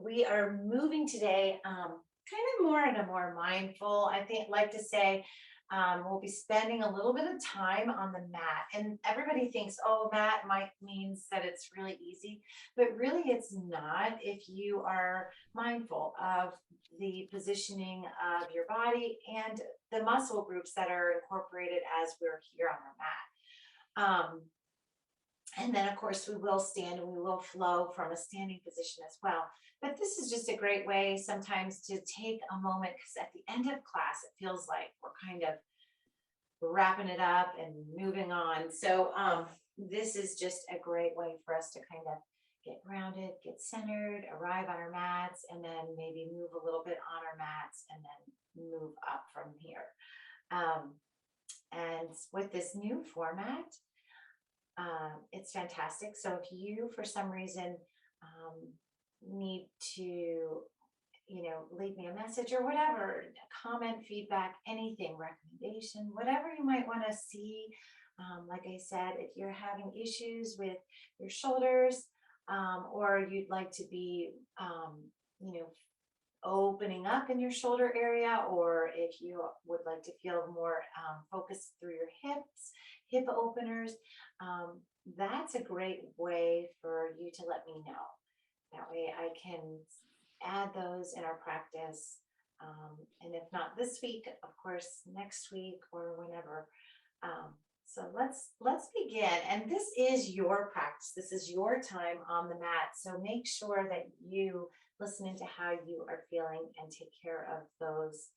We are moving today, kind of more in a more mindful, I think, like to say, we'll be spending a little bit of time on the mat. And everybody thinks, oh, mat might means that it's really easy, but really it's not if you are mindful of the positioning of your body and the muscle groups that are incorporated as we're here on our mat. And then, of course, we will stand and we will flow from a standing position as well. But this is just a great way sometimes to take a moment because at the end of class, it feels like we're kind of wrapping it up and moving on. So this is just a great way for us to kind of get grounded, get centered, arrive on our mats, and then maybe move a little bit on our mats and then move up from here. And with this new format, it's fantastic. So if you, for some reason, need to, leave me a message or whatever, comment, feedback, anything, recommendation, whatever you might want to see. Like I said, if you're having issues with your shoulders, or you'd like to be, you know, opening up in your shoulder area, or if you would like to feel more focused through your hips, hip openers, that's a great way for you to let me know. That way I can add those in our practice. And if not this week, of course, next week or whenever. So let's begin. And this is your practice. This is your time on the mat. So make sure that you listen into how you are feeling and take care of those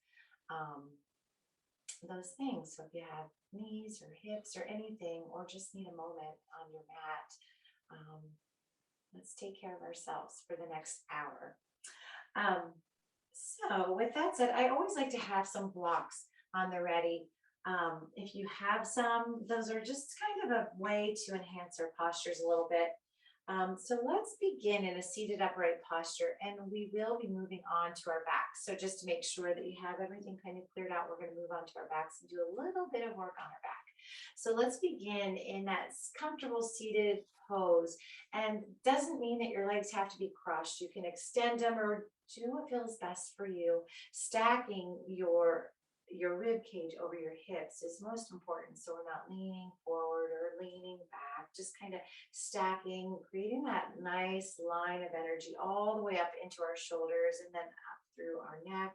things. So if you have knees or hips or anything, or just need a moment on your mat, let's take care of ourselves for the next hour. So with that said, I always like to have some blocks on the ready. If you have some, those are just kind of a way to enhance our postures a little bit. So let's begin in a seated upright posture, and we will be moving on to our backs. So just to make sure that you have everything kind of cleared out, we're going to move on to our backs and do a little bit of work on our back. So let's begin in that comfortable seated pose, and doesn't mean that your legs have to be crushed. You can extend them or do what feels best for you. Stacking your rib cage over your hips is most important. So we're not leaning forward or leaning back, just kind of stacking, creating that nice line of energy all the way up into our shoulders and then up through our neck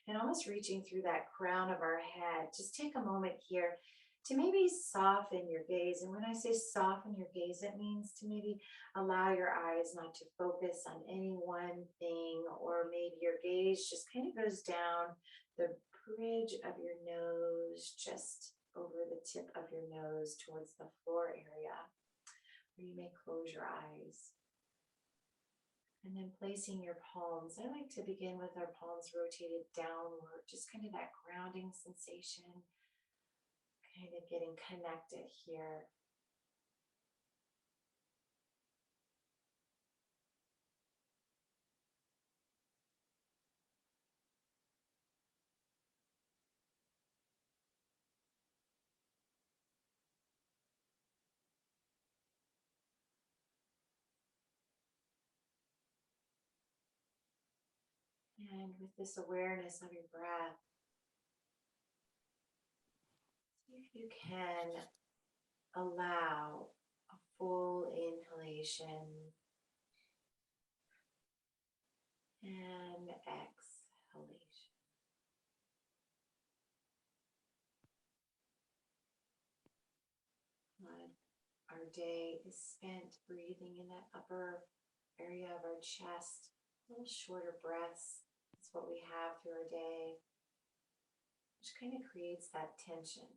and almost reaching through that crown of our head. Just take a moment here to maybe soften your gaze. And when I say soften your gaze, it means to maybe allow your eyes not to focus on any one thing, or maybe your gaze just kind of goes down the bridge of your nose, just over the tip of your nose towards the floor area, where you may close your eyes. And then placing your palms. I like to begin with our palms rotated downward, just kind of that grounding sensation, kind of getting connected here. And with this awareness of your breath, see if you can allow a full inhalation and exhalation. Our day is spent breathing in that upper area of our chest, a little shorter breaths. That's what we have through our day, which kind of creates that tension,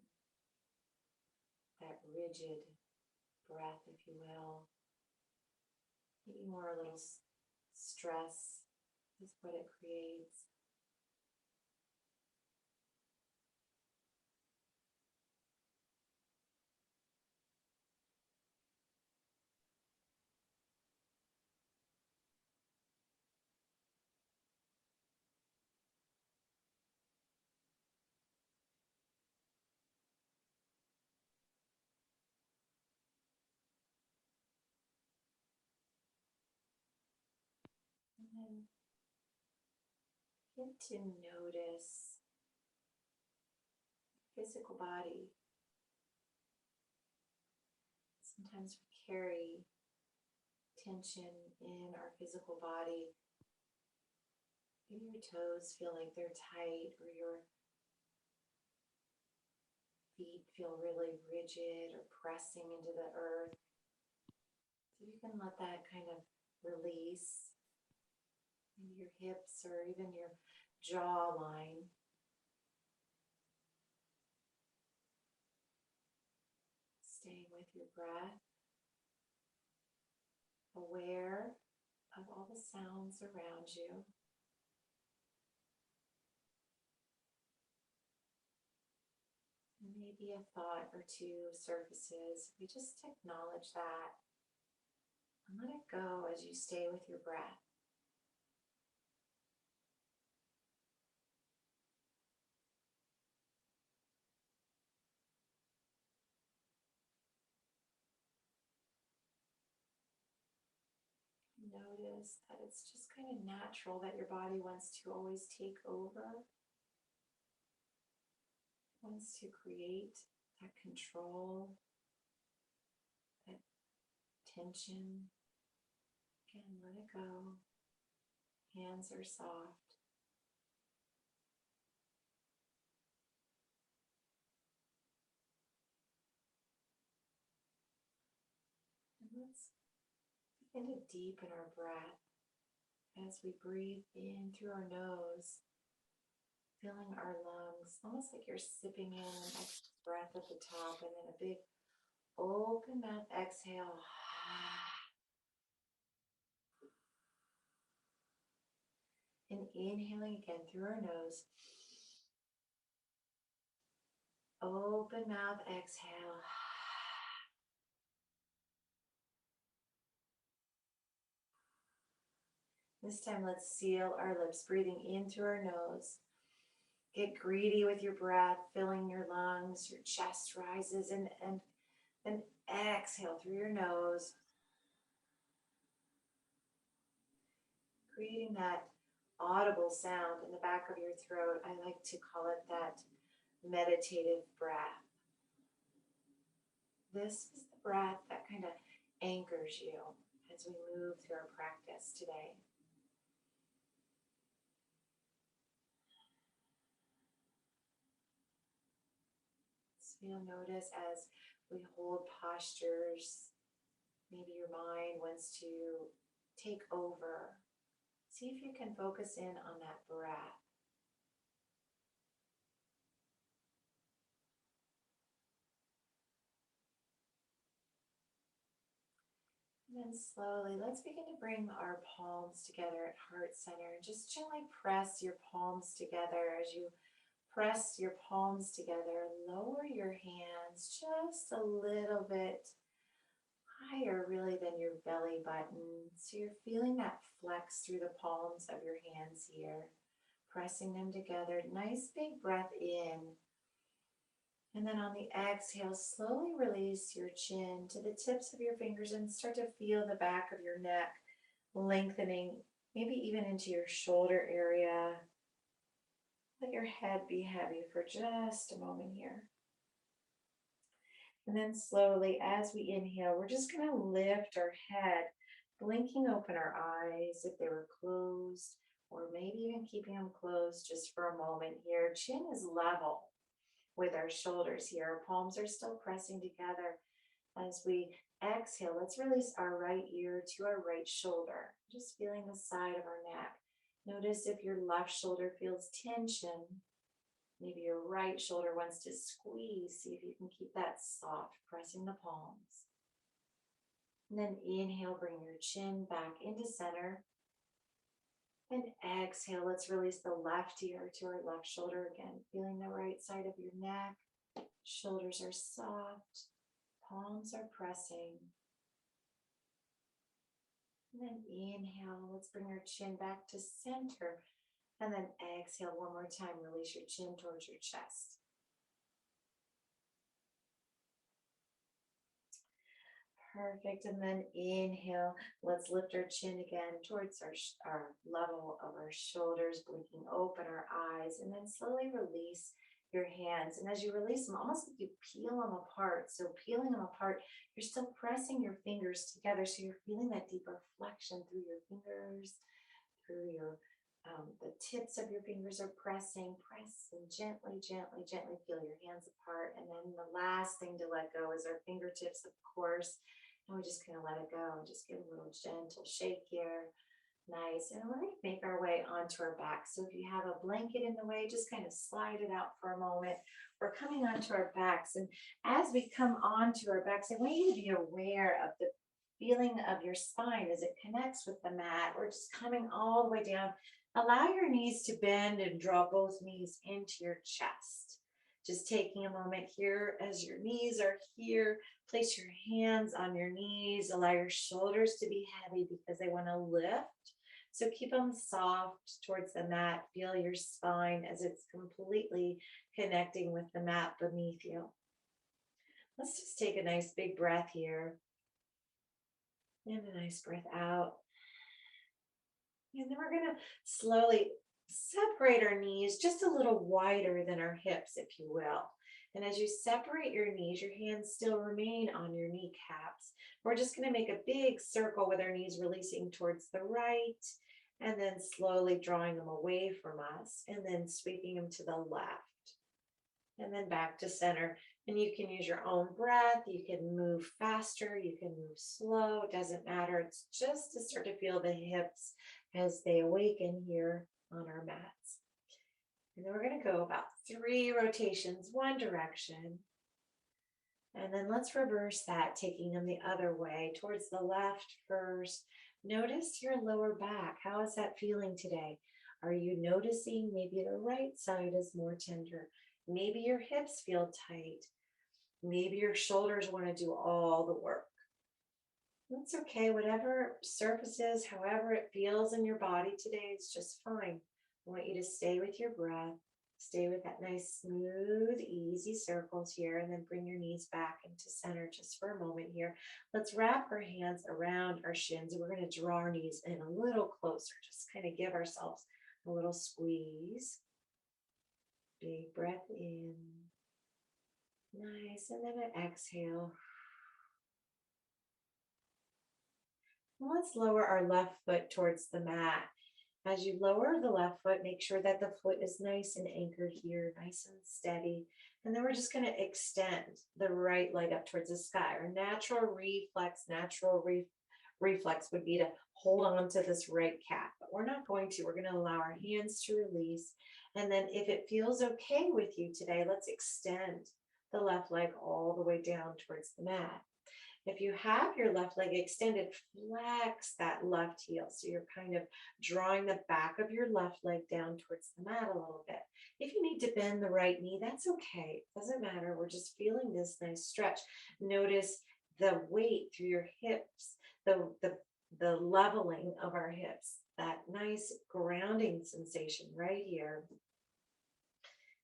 that rigid breath, if you will. Maybe more a little stress is what it creates. And then And get to notice physical body. Sometimes we carry tension in our physical body. Maybe your toes feel like they're tight, or your feet feel really rigid or pressing into the earth. So you can let that kind of release. Maybe your hips or even your jawline. Staying with your breath, aware of all the sounds around you. And maybe a thought or two surfaces. You just acknowledge that and let it go as you stay with your breath. Notice that it's just kind of natural that your body wants to always take over, wants to create that control, that tension. Again, let it go. Hands are soft. And let's begin to deepen our breath as we breathe in through our nose, filling our lungs, almost like you're sipping in an extra breath at the top, and then a big open mouth exhale. And inhaling again through our nose. Open mouth exhale. This time, let's seal our lips, breathing in through our nose. Get greedy with your breath, filling your lungs, your chest rises, and then exhale through your nose, creating that audible sound in the back of your throat. I like to call it that meditative breath. This is the breath that kind of anchors you as we move through our practice today. So you'll notice as we hold postures, maybe your mind wants to take over. See if you can focus in on that breath. And then slowly, let's begin to bring our palms together at heart center. Just gently press your palms together. As you press your palms together, lower your hands just a little bit higher really than your belly button. So you're feeling that flex through the palms of your hands here, pressing them together. Nice big breath in. And then on the exhale, slowly release your chin to the tips of your fingers and start to feel the back of your neck lengthening, maybe even into your shoulder area. Let your head be heavy for just a moment here. And then slowly, as we inhale, we're just going to lift our head, blinking open our eyes if they were closed, or maybe even keeping them closed just for a moment here. Chin is level with our shoulders here. Our palms are still pressing together. As we exhale, let's release our right ear to our right shoulder, just feeling the side of our neck. Notice if your left shoulder feels tension. Maybe your right shoulder wants to squeeze. See if you can keep that soft, pressing the palms. And then inhale, bring your chin back into center. And exhale, let's release the left ear to our left shoulder again, feeling the right side of your neck. Shoulders are soft, palms are pressing. And then inhale, let's bring our chin back to center. And then exhale one more time, release your chin towards your chest. Perfect. And then inhale. Let's lift our chin again towards our level of our shoulders, blinking open our eyes, and then slowly release your hands. And as you release them, almost like you peel them apart. So peeling them apart, you're still pressing your fingers together. So you're feeling that deeper flexion through your fingers, through your the tips of your fingers are pressing, press and gently, gently, gently feel your hands apart. And then the last thing to let go is our fingertips, of course. And we just kind of let it go and just give a little gentle shake here. Nice. And we're going to make our way onto our back. So if you have a blanket in the way, just kind of slide it out for a moment. We're coming onto our backs. And as we come onto our backs, I want you to be aware of the feeling of your spine as it connects with the mat. We're just coming all the way down. Allow your knees to bend and draw both knees into your chest. Just taking a moment here as your knees are here. Place your hands on your knees. Allow your shoulders to be heavy because they want to lift. So keep them soft towards the mat. Feel your spine as it's completely connecting with the mat beneath you. Let's just take a nice big breath here. And a nice breath out. And then we're going to slowly separate our knees just a little wider than our hips, if you will. And as you separate your knees, your hands still remain on your kneecaps. We're just going to make a big circle with our knees releasing towards the right, and then slowly drawing them away from us, and then sweeping them to the left, and then back to center. And you can use your own breath. You can move faster. You can move slow. It doesn't matter. It's just to start to feel the hips as they awaken here on our mats. And then we're going to go about 3 rotations, one direction. And then let's reverse that, taking them the other way towards the left first. Notice your lower back. How is that feeling today? Are you noticing maybe the right side is more tender? Maybe your hips feel tight. Maybe your shoulders want to do all the work. That's okay. Whatever surfaces, however it feels in your body today, it's just fine. I want you to stay with your breath. Stay with that nice, smooth, easy circles here, and then bring your knees back into center just for a moment here. Let's wrap our hands around our shins. We're going to draw our knees in a little closer. Just kind of give ourselves a little squeeze. Big breath in. Nice. And then an exhale. Let's lower our left foot towards the mat. As you lower the left foot, make sure that the foot is nice and anchored here, nice and steady. And then we're just going to extend the right leg up towards the sky. Our natural reflex would be to hold on to this right calf, but we're not going to. We're going to allow our hands to release. And then if it feels okay with you today, let's extend the left leg all the way down towards the mat. If you have your left leg extended, flex that left heel. So you're kind of drawing the back of your left leg down towards the mat a little bit. If you need to bend the right knee, that's okay. It doesn't matter. We're just feeling this nice stretch. Notice the weight through your hips, the leveling of our hips, that nice grounding sensation right here.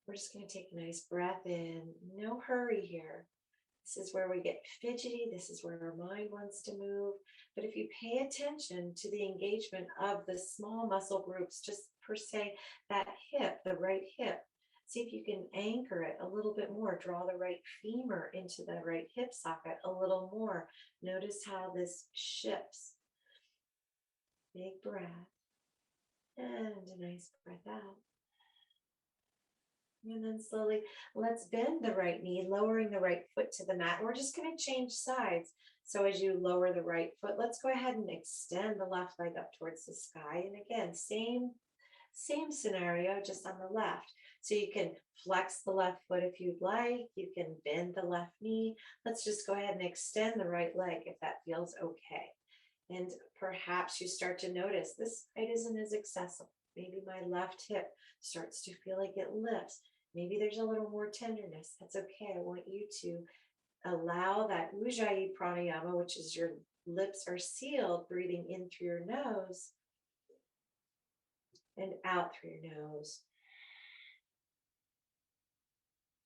We're just going to take a nice breath in. No hurry here. This is where we get fidgety. This is where our mind wants to move. But if you pay attention to the engagement of the small muscle groups, just per se, that hip, the right hip, see if you can anchor it a little bit more. Draw the right femur into the right hip socket a little more. Notice how this shifts. Big breath. And a nice breath out. And then slowly, let's bend the right knee, lowering the right foot to the mat. We're just going to change sides. So as you lower the right foot, let's go ahead and extend the left leg up towards the sky. And again, same scenario, just on the left. So you can flex the left foot if you'd like. You can bend the left knee. Let's just go ahead and extend the right leg if that feels okay. And perhaps you start to notice this side isn't as accessible. Maybe my left hip starts to feel like it lifts. Maybe there's a little more tenderness. That's okay. I want you to allow that Ujjayi Pranayama, which is your lips are sealed, breathing in through your nose and out through your nose.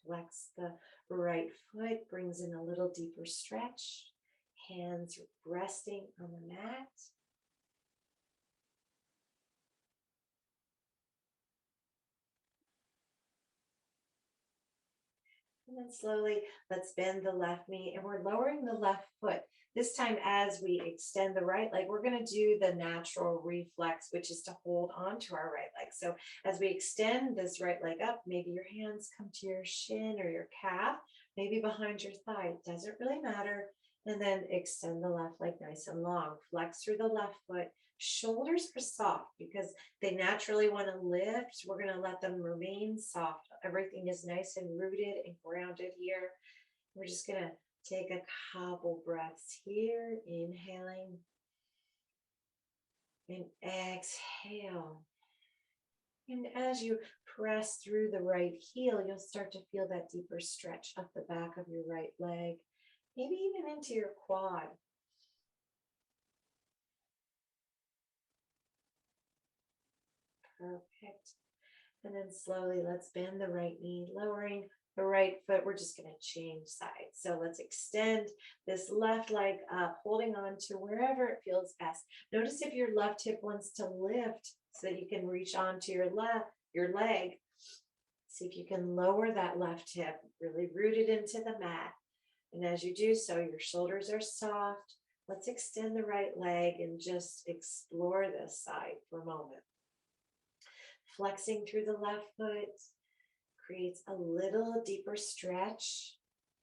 Flex the right foot, brings in a little deeper stretch. hands resting on the mat. And then slowly, let's bend the left knee and we're lowering the left foot. This time, as we extend the right leg, we're going to do the natural reflex, which is to hold on to our right leg. So as we extend this right leg up, maybe your hands come to your shin or your calf, maybe behind your thigh. It doesn't really matter. And then extend the left leg nice and long. Flex through the left foot. Shoulders are soft because they naturally want to lift. We're going to let them remain soft. Everything is nice and rooted and grounded here. We're just going to take a couple breaths here, inhaling and exhale. And as you press through the right heel, you'll start to feel that deeper stretch up the back of your right leg, maybe even into your quad. Perfect. And then slowly, let's bend the right knee, lowering the right foot. We're just going to change sides. So let's extend this left leg up, holding on to wherever it feels best. Notice if your left hip wants to lift so that you can reach onto your leg. See if you can lower that left hip, really rooted into the mat. And as you do so, your shoulders are soft. Let's extend the right leg and just explore this side for a moment. Flexing through the left foot creates a little deeper stretch.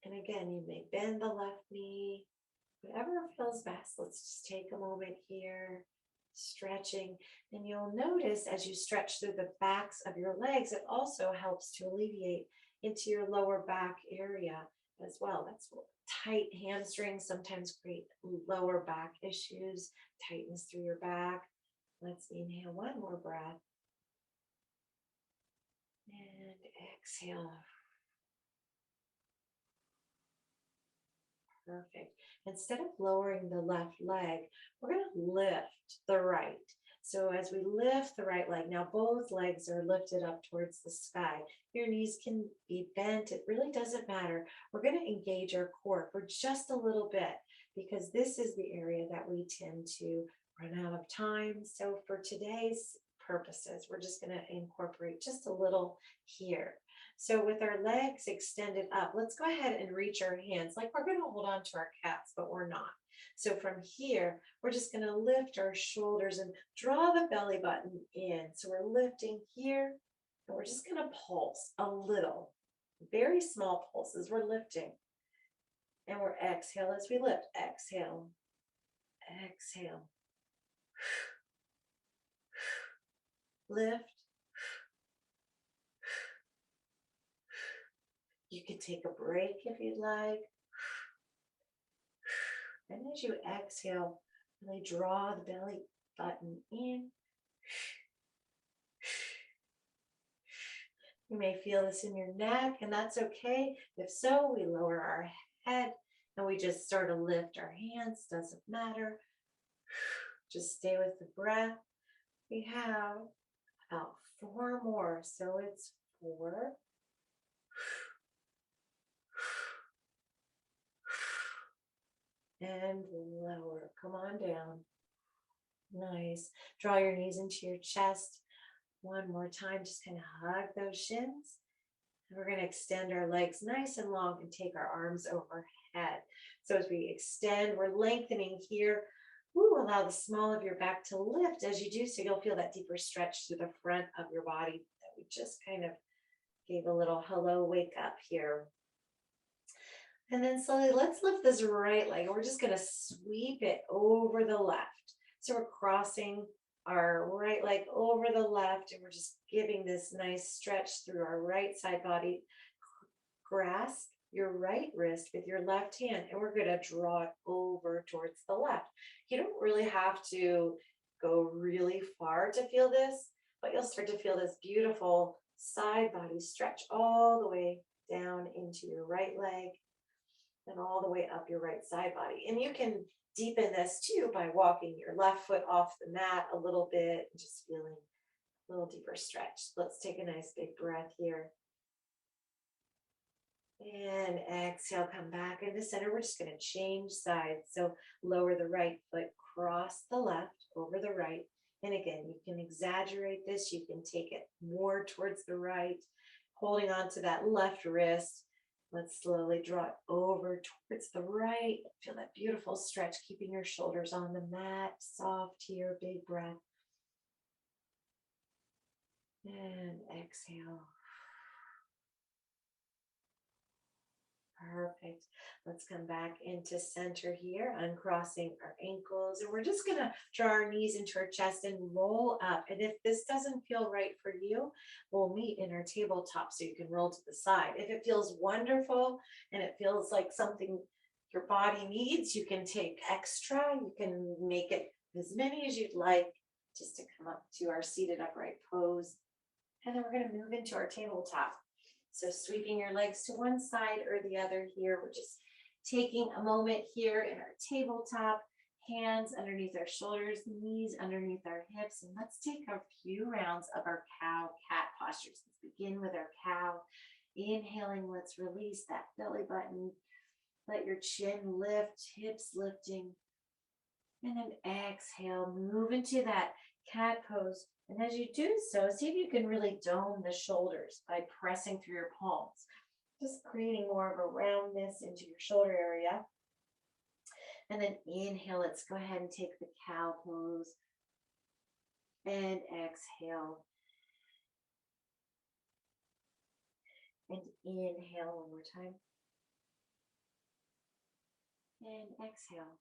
And again, you may bend the left knee, whatever feels best. Let's just take a moment here, stretching. And you'll notice as you stretch through the backs of your legs, it also helps to alleviate into your lower back area as well. That's what tight hamstrings sometimes create lower back issues, tightness through your back. Let's inhale one more breath. And exhale. Perfect. Instead of lowering the left leg, we're going to lift the right. So as we lift the right leg, now both legs are lifted up towards the sky. Your knees can be bent. It really doesn't matter. We're going to engage our core for just a little bit because this is the area that we tend to run out of time. So for today's purposes, we're just going to incorporate just a little here. So with our legs extended up, let's go ahead and reach our hands like we're going to hold on to our cats, but we're not. So from here, we're just going to lift our shoulders and draw the belly button in. So we're lifting here, and we're just going to pulse a little, very small pulses. We're lifting, and we're exhale as we lift. Exhale, exhale, lift. You could take a break if you'd like. And as you exhale, really draw the belly button in. You may feel this in your neck, and that's okay. If so, we lower our head and we just start to lift our hands. Doesn't matter. Just stay with the breath. We have about 4 more. So it's 4. And lower. Come on down. Nice. Draw your knees into your chest. One more time. Just kind of hug those shins. And we're going to extend our legs nice and long and take our arms overhead. So as we extend, we're lengthening here. Ooh, allow the small of your back to lift. As you do so, you'll feel that deeper stretch through the front of your body that we just kind of gave a little hello, wake up here. And then slowly, let's lift this right leg. We're just going to sweep it over the left. So we're crossing our right leg over the left, and we're just giving this nice stretch through our right side body. Grasp your right wrist with your left hand, and we're going to draw it over towards the left. You don't really have to go really far to feel this, but you'll start to feel this beautiful side body stretch all the way down into your right leg and all the way up your right side body. And you can deepen this too by walking your left foot off the mat a little bit and just feeling a little deeper stretch. Let's take a nice big breath here. And exhale, come back into center. We're just going to change sides. So lower the right foot, cross the left over the right. And again, you can exaggerate this. You can take it more towards the right, holding on to that left wrist. Let's slowly draw it over towards the right. Feel that beautiful stretch, keeping your shoulders on the mat, soft here, big breath. And exhale. Perfect. Let's come back into center here, uncrossing our ankles. And we're just going to draw our knees into our chest and roll up. And if this doesn't feel right for you, we'll meet in our tabletop so you can roll to the side. If it feels wonderful and it feels like something your body needs, you can take extra. You can make it as many as you'd like just to come up to our seated upright pose. And then we're going to move into our tabletop. So sweeping your legs to one side or the other here. We're just taking a moment here in our tabletop, hands underneath our shoulders, knees underneath our hips. And let's take a few rounds of our cow-cat postures. Let's begin with our cow. Inhaling, let's release that belly button. Let your chin lift, hips lifting. And then exhale, move into that cat pose. And as you do so, see if you can really dome the shoulders by pressing through your palms. Just creating more of a roundness into your shoulder area. And then inhale, let's go ahead and take the cow pose. And exhale. And inhale one more time. And exhale.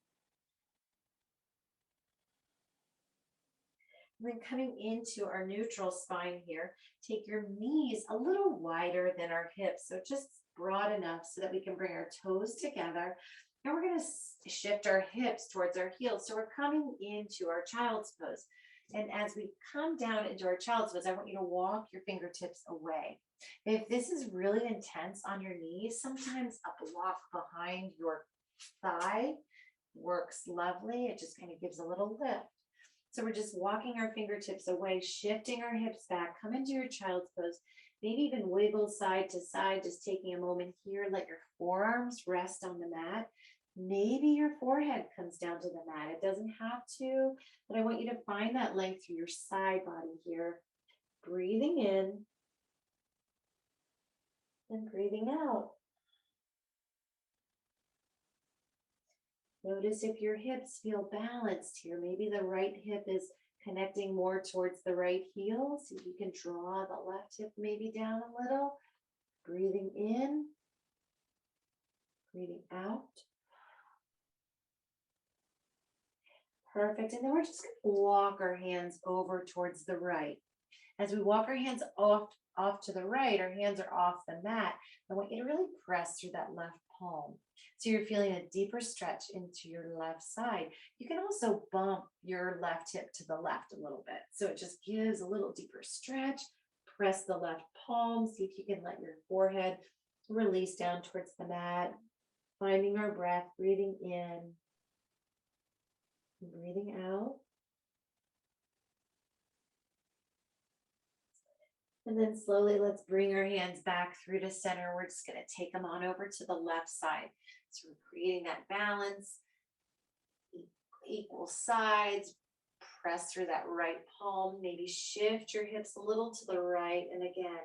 And then coming into our neutral spine here, take your knees a little wider than our hips. So just broad enough so that we can bring our toes together. And we're going to shift our hips towards our heels. So we're coming into our child's pose. And as we come down into our child's pose, I want you to walk your fingertips away. If this is really intense on your knees, sometimes a block behind your thigh works lovely. It just kind of gives a little lift. So we're just walking our fingertips away, shifting our hips back, come into your child's pose, maybe even wiggle side to side, just taking a moment here, let your forearms rest on the mat. Maybe your forehead comes down to the mat. It doesn't have to, but I want you to find that length through your side body here. Breathing in and breathing out. Notice if your hips feel balanced here. Maybe the right hip is connecting more towards the right heel. See if you can draw the left hip maybe down a little. Breathing in, breathing out. Perfect. And then we're just going to walk our hands over towards the right. As we walk our hands off to the right, our hands are off the mat. I want you to really press through that left palm. So you're feeling a deeper stretch into your left side. You can also bump your left hip to the left a little bit. So it just gives a little deeper stretch. Press the left palm. See if you can let your forehead release down towards the mat. Finding our breath, breathing in, and breathing out. And then slowly, let's bring our hands back through to center. We're just going to take them on over to the left side. So we're creating that balance, equal sides. Press through that right palm. Maybe shift your hips a little to the right. And again,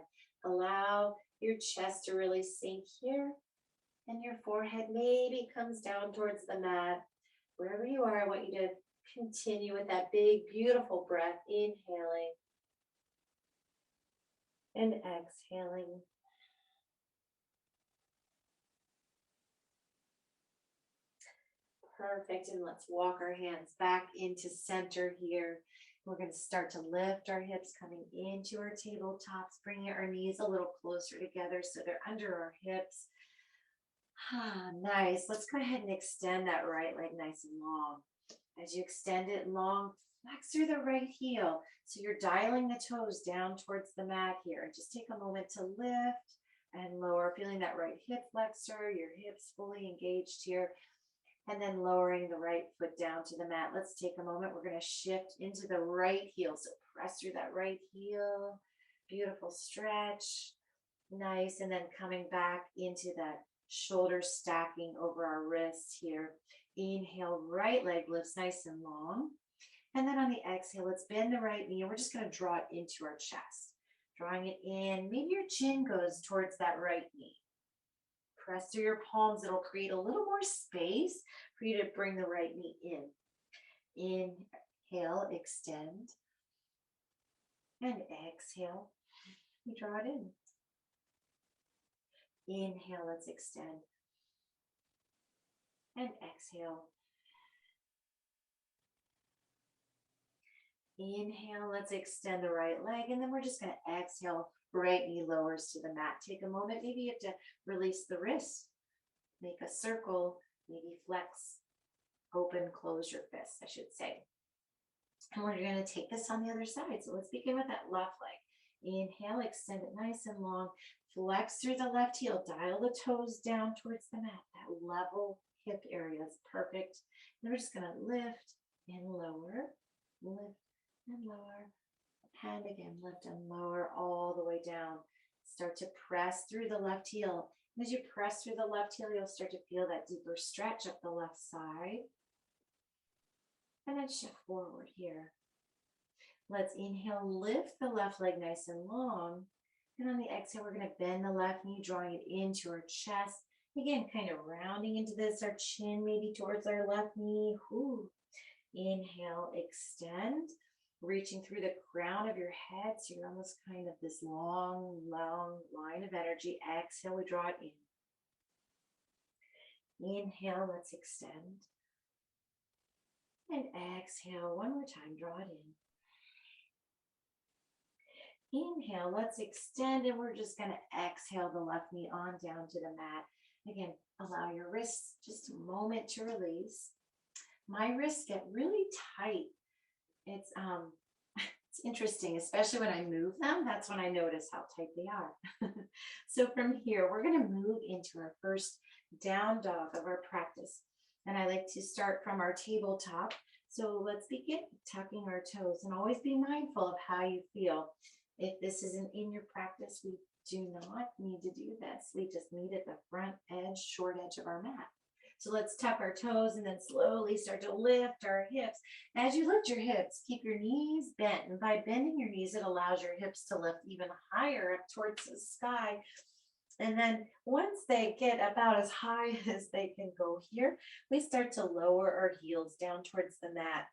allow your chest to really sink here. And your forehead maybe comes down towards the mat. Wherever you are, I want you to continue with that big, beautiful breath. Inhaling. And exhaling. Perfect. And let's walk our hands back into center here. We're going to start to lift our hips coming into our tabletops, bringing our knees a little closer together so they're under our hips. Nice. Let's go ahead and extend that right leg nice and long. As you extend it long, flex through the right heel. So you're dialing the toes down towards the mat here. Just take a moment to lift and lower, feeling that right hip flexor, your hips fully engaged here. And then lowering the right foot down to the mat. Let's take a moment. We're going to shift into the right heel. So press through that right heel. Beautiful stretch. Nice. And then coming back into that shoulder stacking over our wrists here. Inhale, right leg lifts nice and long. And then on the exhale, let's bend the right knee and we're just going to draw it into our chest. Drawing it in. Maybe your chin goes towards that right knee. Press through your palms. It'll create a little more space for you to bring the right knee in. Inhale, extend. And exhale, you draw it in. Inhale, let's extend. And exhale. Inhale, let's extend the right leg. And then we're just going to exhale, right knee lowers to the mat. Take a moment. Maybe you have to release the wrist. Make a circle. Maybe flex, open, close your fists, I should say. And we're going to take this on the other side. So let's begin with that left leg. Inhale, extend it nice and long. Flex through the left heel. Dial the toes down towards the mat. That level hip area is perfect. And we're just going to lift and lower, lift and lower. And again, lift and lower all the way down. Start to press through the left heel. And as you press through the left heel, you'll start to feel that deeper stretch up the left side. And then shift forward here. Let's inhale, lift the left leg nice and long. And on the exhale, we're going to bend the left knee, drawing it into our chest. Again, kind of rounding into this, our chin maybe towards our left knee. Ooh. Inhale, extend, reaching through the crown of your head. So you're almost kind of this long, long line of energy. Exhale, we draw it in. Inhale, let's extend. And exhale, one more time, draw it in. Inhale, let's extend, and we're just going to exhale the left knee on down to the mat. Again, allow your wrists just a moment to release. My wrists get really tight. It's interesting, especially when I move them. That's when I notice how tight they are. So from here, we're going to move into our first down dog of our practice. And I like to start from our tabletop. So let's begin tucking our toes and always be mindful of how you feel. If this isn't in your practice, we do not need to do this. We just meet at the front edge, short edge of our mat. So let's tuck our toes and then slowly start to lift our hips. As you lift your hips, keep your knees bent. And by bending your knees, it allows your hips to lift even higher up towards the sky. And then once they get about as high as they can go here, we start to lower our heels down towards the mat.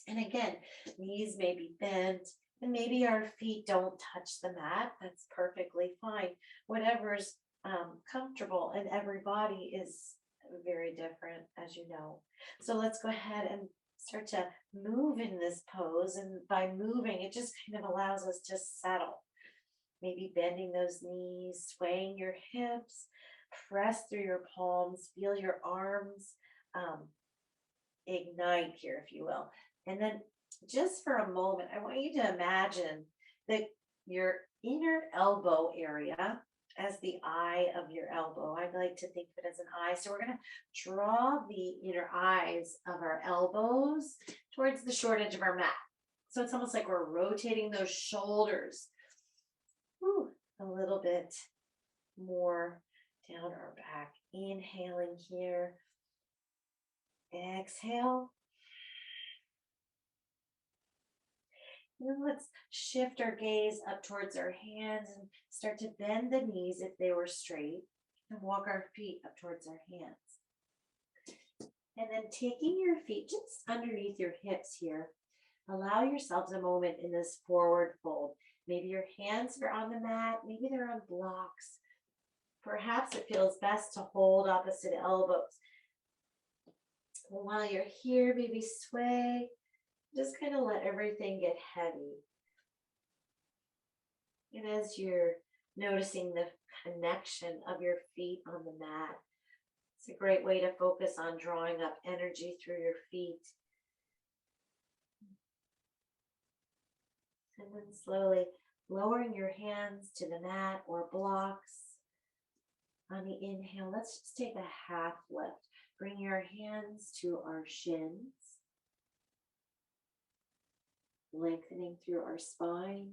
And again, knees may be bent and maybe our feet don't touch the mat. That's perfectly fine. Whatever's comfortable, and every body is very different, as you know. So let's go ahead and start to move in this pose. And by moving, it just kind of allows us to settle. Maybe bending those knees, swaying your hips, press through your palms, feel your arms ignite here, if you will. And then just for a moment, I want you to imagine that your inner elbow area as the eye of your elbow. I like to think of it as an eye. So we're going to draw the inner eyes of our elbows towards the short edge of our mat. So it's almost like we're rotating those shoulders. Whew, a little bit more down our back. Inhaling here. Exhale. And then let's shift our gaze up towards our hands and start to bend the knees if they were straight and walk our feet up towards our hands. And then taking your feet just underneath your hips here, allow yourselves a moment in this forward fold. Maybe your hands are on the mat, maybe they're on blocks. Perhaps it feels best to hold opposite elbows. While you're here, maybe sway. Just kind of let everything get heavy. And as you're noticing the connection of your feet on the mat, it's a great way to focus on drawing up energy through your feet. And then slowly lowering your hands to the mat or blocks. On the inhale, let's just take a half lift. Bring your hands to our shins. Lengthening through our spine,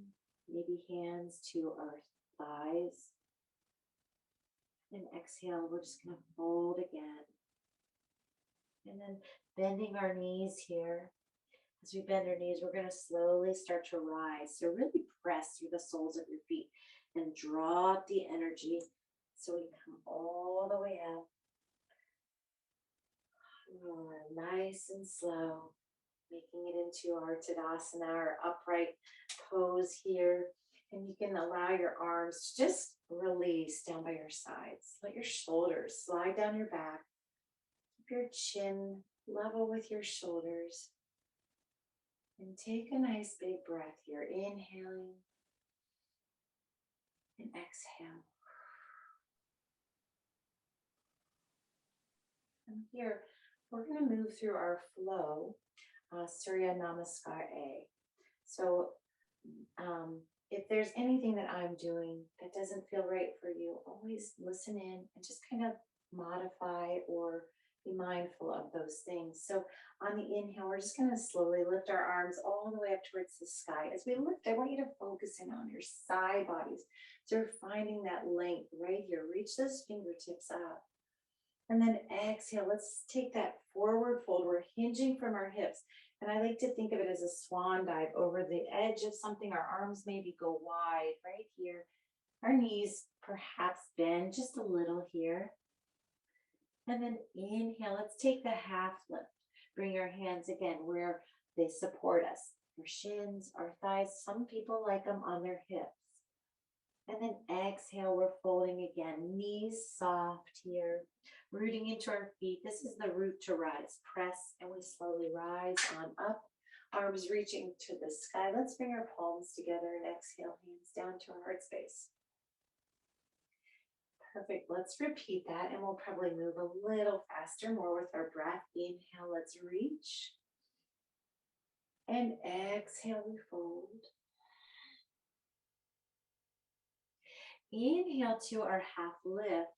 maybe hands to our thighs. And exhale, we're just going to fold again. And then bending our knees here. As we bend our knees, we're going to slowly start to rise. So really press through the soles of your feet and draw up the energy so we come all the way up. Nice and slow, making it into our utkatasana, our upright pose here. And you can allow your arms to just release down by your sides. Let your shoulders slide down your back. Keep your chin level with your shoulders. And take a nice big breath here. Inhaling and exhale. And here, we're going to move through our flow, Surya Namaskar A. So if there's anything that I'm doing that doesn't feel right for you, always listen in and just kind of modify or be mindful of those things. So on the inhale, we're just going to slowly lift our arms all the way up towards the sky. As we lift, I want you to focus in on your side bodies. So we're finding that length right here. Reach those fingertips up. And then exhale, let's take that forward fold. We're hinging from our hips. And I like to think of it as a swan dive over the edge of something. Our arms maybe go wide right here. Our knees perhaps bend just a little here. And then inhale, let's take the half lift. Bring our hands again where they support us. Our shins, our thighs. Some people like them on their hips. And then exhale, we're folding again. Knees soft here. Rooting into our feet. This is the root to rise. Press and we slowly rise on up. Arms reaching to the sky. Let's bring our palms together and exhale, hands down to our heart space. Perfect. Let's repeat that and we'll probably move a little faster, more with our breath. Inhale, let's reach. And exhale, we fold. Inhale to our half lift.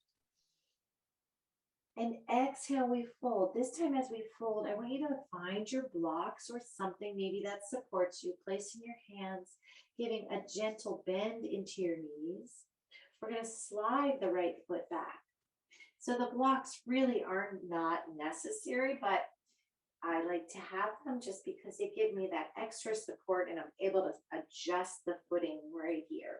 And exhale, we fold. This time as we fold, I want you to find your blocks or something maybe that supports you. Placing your hands, giving a gentle bend into your knees. We're going to slide the right foot back. So the blocks really are not necessary, but I like to have them just because they give me that extra support and I'm able to adjust the footing right here.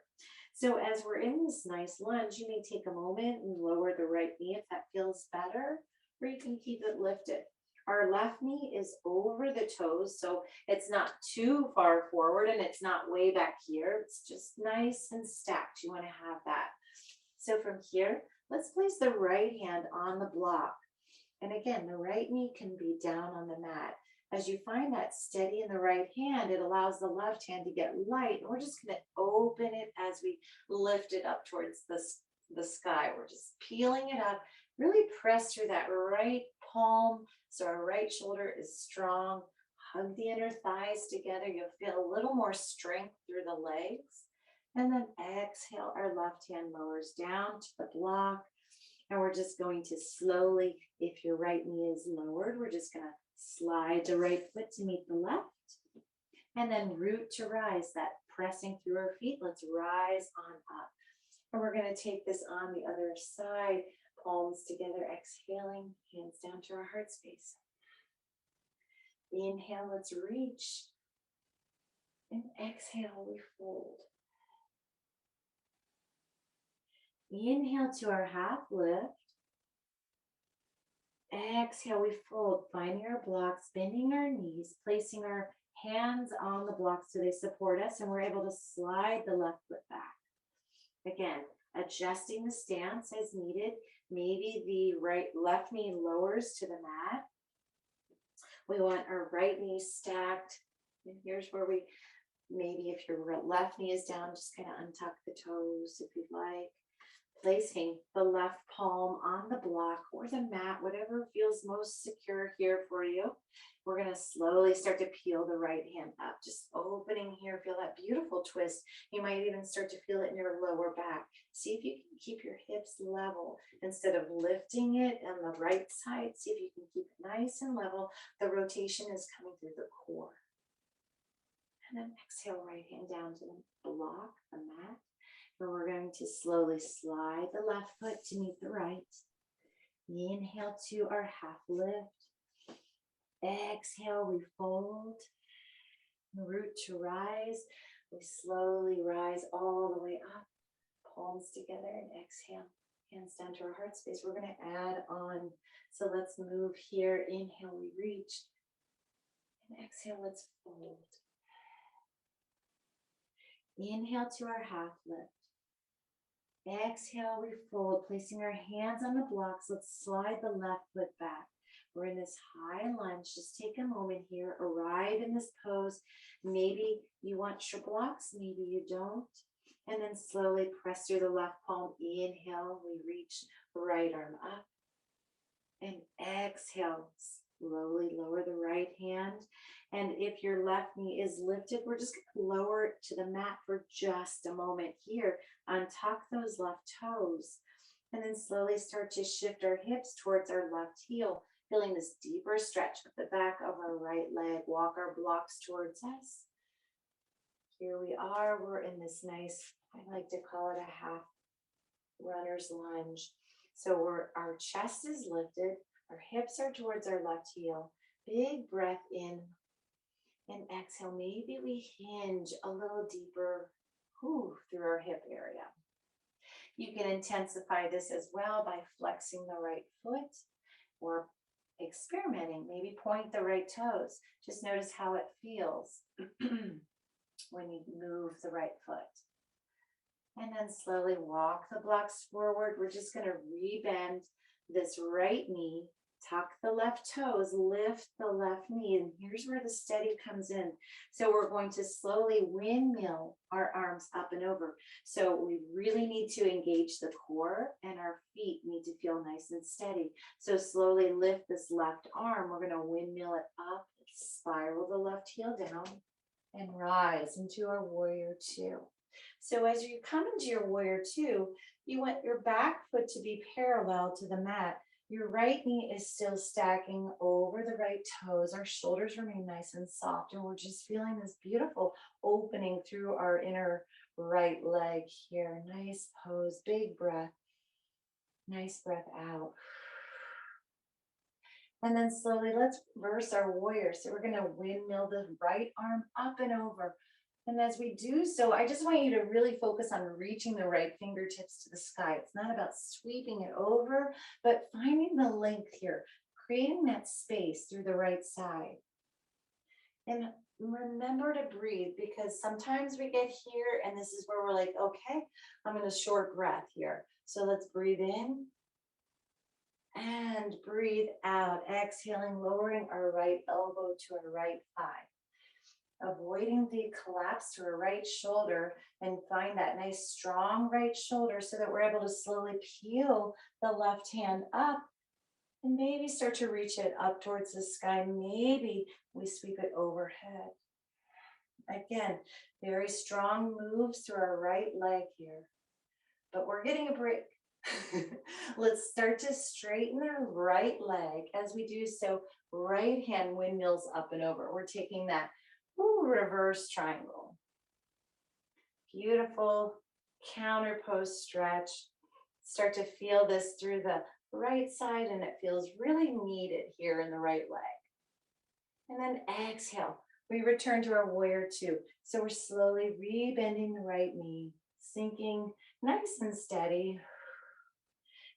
So as we're in this nice lunge, you may take a moment and lower the right knee if that feels better, or you can keep it lifted. Our left knee is over the toes, so it's not too far forward and it's not way back here. It's just nice and stacked. You want to have that. So from here, let's place the right hand on the block. And again, the right knee can be down on the mat. As you find that steady in the right hand, it allows the left hand to get light. And we're just going to open it as we lift it up towards the sky. We're just peeling it up. Really press through that right palm so our right shoulder is strong. Hug the inner thighs together. You'll feel a little more strength through the legs. And then exhale, our left hand lowers down to the block. And we're just going to slowly, if your right knee is lowered, we're just going to slide the right foot to meet the left. And then root to rise, that pressing through our feet. Let's rise on up. And we're going to take this on the other side, palms together, exhaling, hands down to our heart space. Inhale, let's reach. And exhale, we fold. Inhale to our half lift. Exhale, we fold, finding our blocks, bending our knees, placing our hands on the blocks so they support us, and we're able to slide the left foot back. Again, adjusting the stance as needed. Maybe the left knee lowers to the mat. We want our right knee stacked. And here's where maybe if your left knee is down, just kind of untuck the toes if you'd like. Placing the left palm on the block or the mat, whatever feels most secure here for you. We're going to slowly start to peel the right hand up, just opening here. Feel that beautiful twist. You might even start to feel it in your lower back. See if you can keep your hips level instead of lifting it on the right side. See if you can keep it nice and level. The rotation is coming through the core. And then exhale, right hand down to the block, the mat. And we're going going to slowly slide the left foot to meet the right. Inhale to our half lift. Exhale, we fold. Root to rise. We slowly rise all the way up. Palms together and exhale. Hands down to our heart space. We're going to add on. So let's move here. Inhale, we reach. And exhale, let's fold. Inhale to our half lift. Exhale, we fold, placing our hands on the blocks. Let's slide the left foot back. We're in this high lunge. Just take a moment here. Arrive in this pose. Maybe you want your blocks, maybe you don't. And then slowly press through the left palm. Inhale, we reach, right arm up. And exhale, slowly lower the right hand. And if your left knee is lifted, we're just going to lower it to the mat for just a moment here. Untuck those left toes. And then slowly start to shift our hips towards our left heel. Feeling this deeper stretch at the back of our right leg. Walk our blocks towards us. Here we are. We're in this nice, I like to call it a half runner's lunge. So our chest is lifted. Our hips are towards our left heel. Big breath in and exhale. Maybe we hinge a little deeper through our hip area. You can intensify this as well by flexing the right foot or experimenting. Maybe point the right toes. Just notice how it feels when you move the right foot. And then slowly walk the blocks forward. We're just going to rebend this right knee. Tuck the left toes, lift the left knee, and here's where the steady comes in. So we're going to slowly windmill our arms up and over. So we really need to engage the core, and our feet need to feel nice and steady. So slowly lift this left arm. We're going to windmill it up, spiral the left heel down, and rise into our warrior two. So as you come into your warrior two, you want your back foot to be parallel to the mat. Your right knee is still stacking over the right toes. Our shoulders remain nice and soft, and we're just feeling this beautiful opening through our inner right leg here. Nice pose, big breath. Nice breath out. And then slowly, let's reverse our warrior. So we're going to windmill the right arm up and over. And as we do so, I just want you to really focus on reaching the right fingertips to the sky. It's not about sweeping it over, but finding the length here, creating that space through the right side. And remember to breathe, because sometimes we get here and this is where we're like, okay, I'm in a short breath here. So let's breathe in and breathe out, exhaling, lowering our right elbow to our right thigh. Avoiding the collapse to our right shoulder, and find that nice strong right shoulder so that we're able to slowly peel the left hand up and maybe start to reach it up towards the sky. Maybe we sweep it overhead. Again, very strong moves through our right leg here, but we're getting a break. Let's start to straighten our right leg. As we do so, right hand windmills up and over. We're taking that reverse triangle. Beautiful counter pose stretch. Start to feel this through the right side, and it feels really needed here in the right leg. And then exhale. We return to our warrior two. So we're slowly rebending the right knee, sinking nice and steady.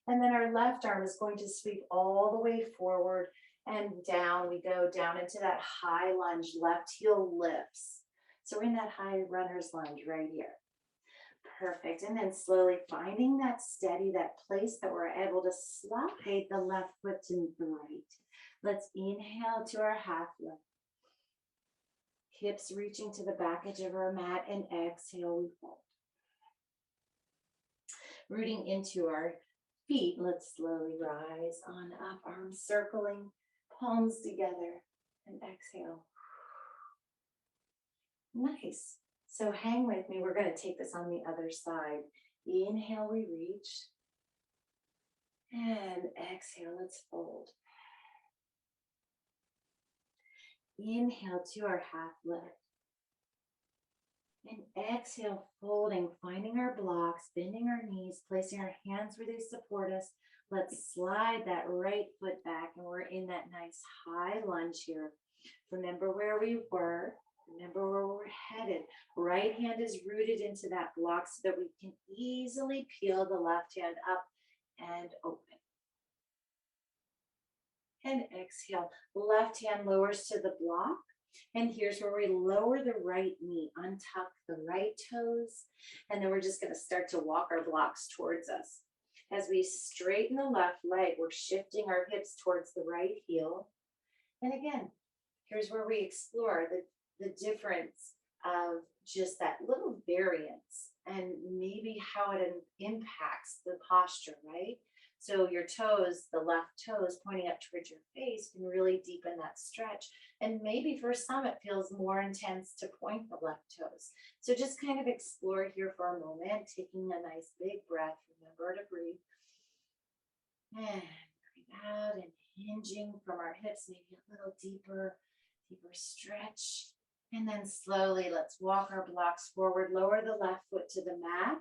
And then our left arm is going to sweep all the way forward and down. We go down into that high lunge. Left heel lifts. So we're in that high runner's lunge right here. Perfect. And then slowly finding that steady, that place that we're able to slide the left foot to the right. Let's inhale to our half lift. Hips reaching to the back edge of our mat, and exhale, we fold. Rooting into our feet, let's slowly rise on up, arms circling, palms together, and exhale. Nice. So hang with me. We're going to take this on the other side. Inhale, we reach. And exhale, let's fold. Inhale to our half lift. And exhale, folding, finding our blocks, bending our knees, placing our hands where they support us. Let's slide that right foot back, and we're in that nice high lunge here. Remember where we were. Remember where we're headed. Right hand is rooted into that block so that we can easily peel the left hand up and open. And exhale. Left hand lowers to the block. And here's where we lower the right knee, untuck the right toes, and then we're just going to start to walk our blocks towards us. As we straighten the left leg, we're shifting our hips towards the right heel. And again, here's where we explore the difference of just that little variance and maybe how it impacts the posture, right? So your toes, the left toes pointing up towards your face, can really deepen that stretch. And maybe for some, it feels more intense to point the left toes. So just kind of explore here for a moment, taking a nice big breath. Remember to breathe. And breathe out and hinging from our hips, maybe a little deeper, deeper stretch. And then slowly, let's walk our blocks forward. Lower the left foot to the mat.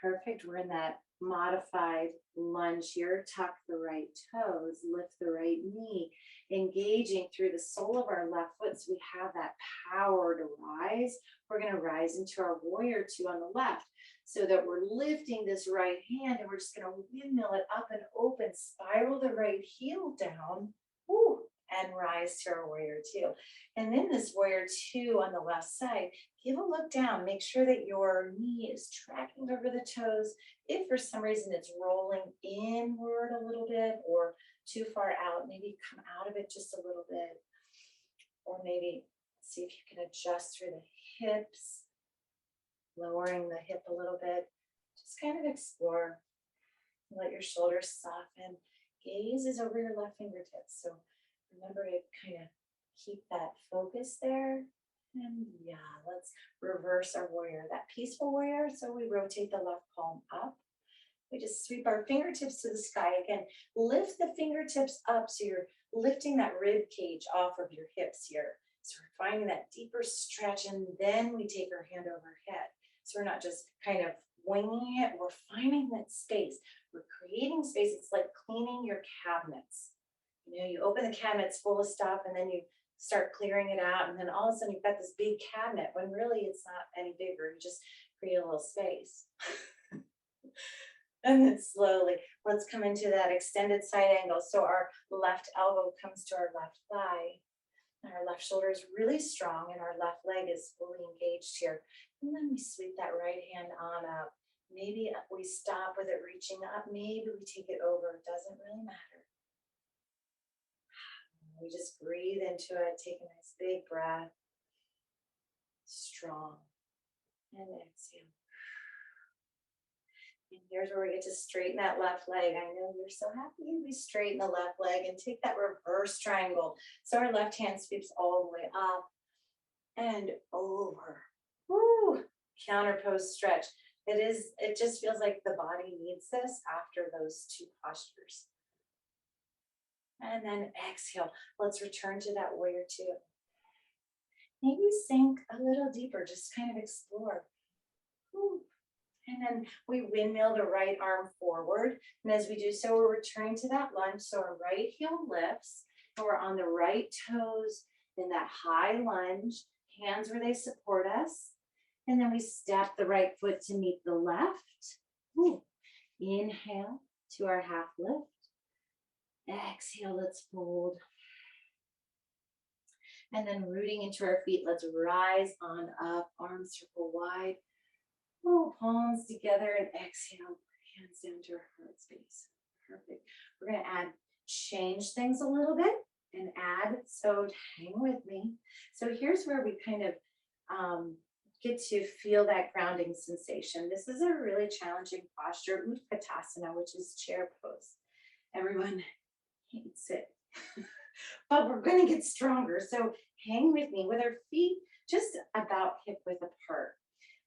Perfect. We're in that modified lunge here. Tuck the right toes, lift the right knee, engaging through the sole of our left foot so we have that power to rise. We're going to rise into our warrior two on the left so that we're lifting this right hand, and we're just going to windmill it up and open, spiral the right heel down. Woo, and rise to our warrior two. And then this warrior two on the left side, give a look down. Make sure that your knee is tracking over the toes. If for some reason it's rolling inward a little bit or too far out, maybe come out of it just a little bit. Or maybe see if you can adjust through the hips, lowering the hip a little bit. Just kind of explore. Let your shoulders soften. Gaze is over your left fingertips. So remember to kind of keep that focus there. And yeah, let's reverse our warrior, that peaceful warrior. So we rotate the left palm up. We just sweep our fingertips to the sky. Again, lift the fingertips up so you're lifting that rib cage off of your hips here. So we're finding that deeper stretch, and then we take our hand over our head. So we're not just kind of winging it, we're finding that space. We're creating space. It's like cleaning your cabinets. You know, you open the cabinets full of stuff, and then you start clearing it out, and then all of a sudden you've got this big cabinet when really it's not any bigger. You just create a little space. And then slowly, let's come into that extended side angle. So our left elbow comes to our left thigh, and our left shoulder is really strong, and our left leg is fully engaged here. And then we sweep that right hand on up. Maybe we stop with it reaching up. Maybe we take it over. It doesn't really matter. We just breathe into it, take a nice big breath, strong, and exhale. And here's where we get to straighten that left leg. I know you're so happy. We straighten the left leg and take that reverse triangle. So our left hand sweeps all the way up and over. Woo! Counter pose stretch. It just feels like the body needs this after those two postures. And then exhale. Let's return to that warrior two. Maybe sink a little deeper, just kind of explore. Woo. And then we windmill the right arm forward. And as we do so, we're returning to that lunge. So our right heel lifts, and we're on the right toes in that high lunge, hands where they support us. And then we step the right foot to meet the left. Ooh. Inhale to our half lift. Exhale, let's fold. And then rooting into our feet, let's rise on up, arms circle wide. Oh, palms together and exhale, hands down to our heart space. Perfect. We're going to change things a little bit and add, so hang with me. So here's where we kind of get to feel that grounding sensation. This is a really challenging posture, utkatasana, which is chair pose. Everyone hates it, but we're going to get stronger. So hang with me with our feet just about hip width apart.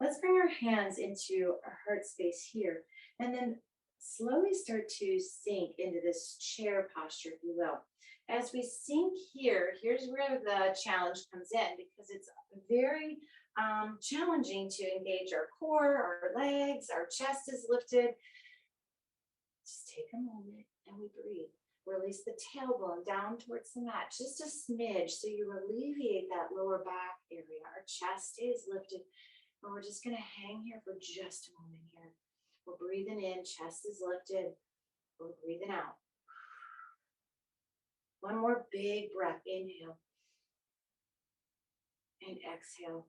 Let's bring our hands into our heart space here, and then slowly start to sink into this chair posture, if you will. As we sink here, here's where the challenge comes in, because it's very challenging to engage our core, our legs, our chest is lifted. Just take a moment and we breathe. Release the tailbone down towards the mat, just a smidge, so you alleviate that lower back area. Our chest is lifted, and we're just going to hang here for just a moment here. We're breathing in, chest is lifted. We're breathing out. One more big breath. Inhale and exhale.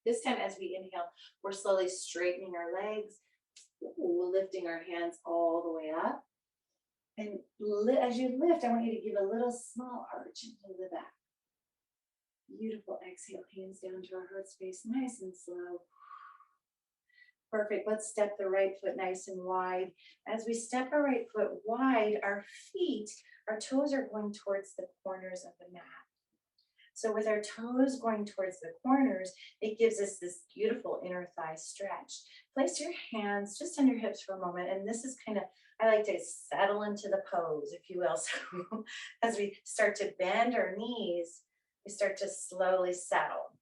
This time, as we inhale, we're slowly straightening our legs, lifting our hands all the way up. And as you lift, I want you to give a little small arch into the back. Beautiful. Exhale, hands down to our heart space, nice and slow. Perfect. Let's step the right foot nice and wide. As we step our right foot wide, our feet, our toes are going towards the corners of the mat. So with our toes going towards the corners, it gives us this beautiful inner thigh stretch. Place your hands just on your hips for a moment. And this is kind of, I like to settle into the pose, if you will. So as we start to bend our knees, we start to slowly settle.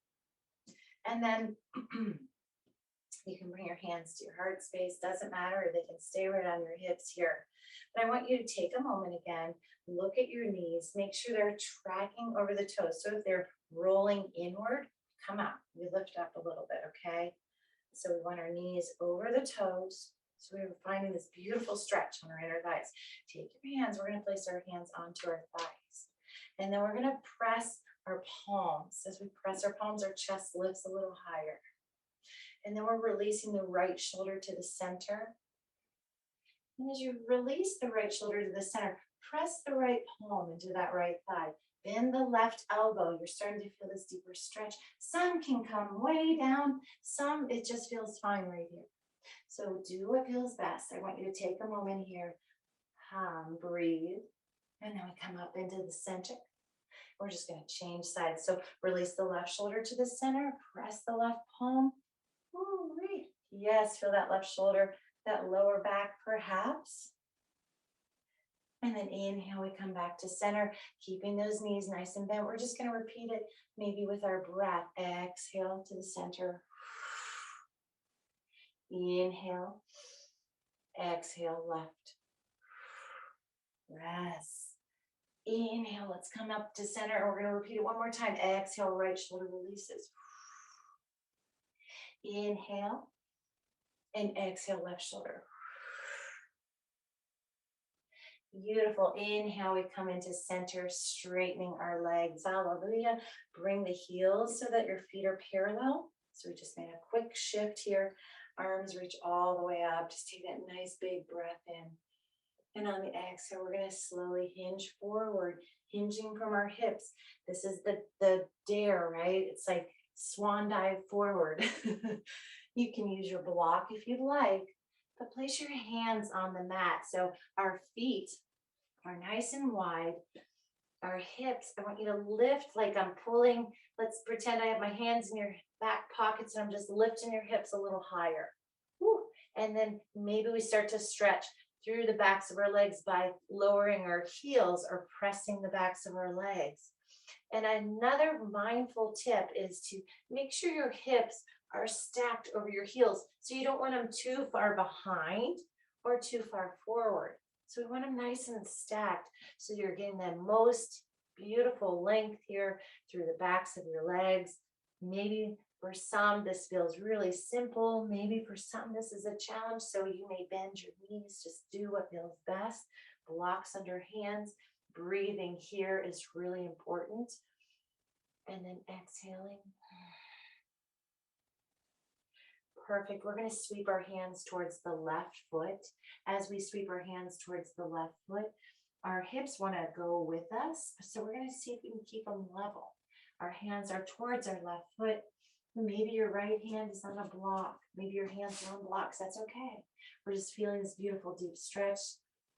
And then you can bring your hands to your heart space. Doesn't matter, they can stay right on your hips here. But I want you to take a moment again, look at your knees, make sure they're tracking over the toes. So if they're rolling inward, come out. We lift up a little bit, okay? So we want our knees over the toes. So we're finding this beautiful stretch on our inner thighs. Take your hands, we're gonna place our hands onto our thighs. And then we're gonna press our palms. As we press our palms, our chest lifts a little higher. And then we're releasing the right shoulder to the center. And as you release the right shoulder to the center, press the right palm into that right thigh. Bend the left elbow. You're starting to feel this deeper stretch. Some can come way down. Some, it just feels fine right here. So do what feels best. I want you to take a moment here. Breathe. And then we come up into the center. We're just going to change sides. So release the left shoulder to the center. Press the left palm. Ooh, great. Yes, feel that left shoulder, that lower back perhaps. And then inhale, we come back to center, keeping those knees nice and bent. We're just going to repeat it maybe with our breath. Exhale to the center. Inhale. Exhale, left. Rest. Inhale, let's come up to center. And we're going to repeat it one more time. Exhale, right shoulder releases. Inhale. And exhale, left shoulder. Beautiful. Inhale, we come into center, straightening our legs. Hallelujah. Bring the heels so that your feet are parallel. So we just made a quick shift here. Arms reach all the way up. Just take that nice big breath in. And on the exhale, we're going to slowly hinge forward, hinging from our hips. This is the dare, right? It's like swan dive forward. You can use your block if you'd like, but place your hands on the mat. So our feet are nice and wide. Our hips, I want you to lift like I'm pulling. Let's pretend I have my hands in your back pockets and I'm just lifting your hips a little higher. Woo. And then maybe we start to stretch through the backs of our legs by lowering our heels or pressing the backs of our legs. And another mindful tip is to make sure your hips are stacked over your heels. So you don't want them too far behind or too far forward. So we want them nice and stacked. So you're getting the most beautiful length here through the backs of your legs. Maybe for some, this feels really simple. Maybe for some, this is a challenge. So you may bend your knees, just do what feels best. Blocks under hands. Breathing here is really important. And then exhaling. Perfect. We're going to sweep our hands towards the left foot. As we sweep our hands towards the left foot, our hips want to go with us. So we're going to see if we can keep them level. Our hands are towards our left foot. Maybe your right hand is on a block. Maybe your hands are on blocks. That's okay. We're just feeling this beautiful deep stretch.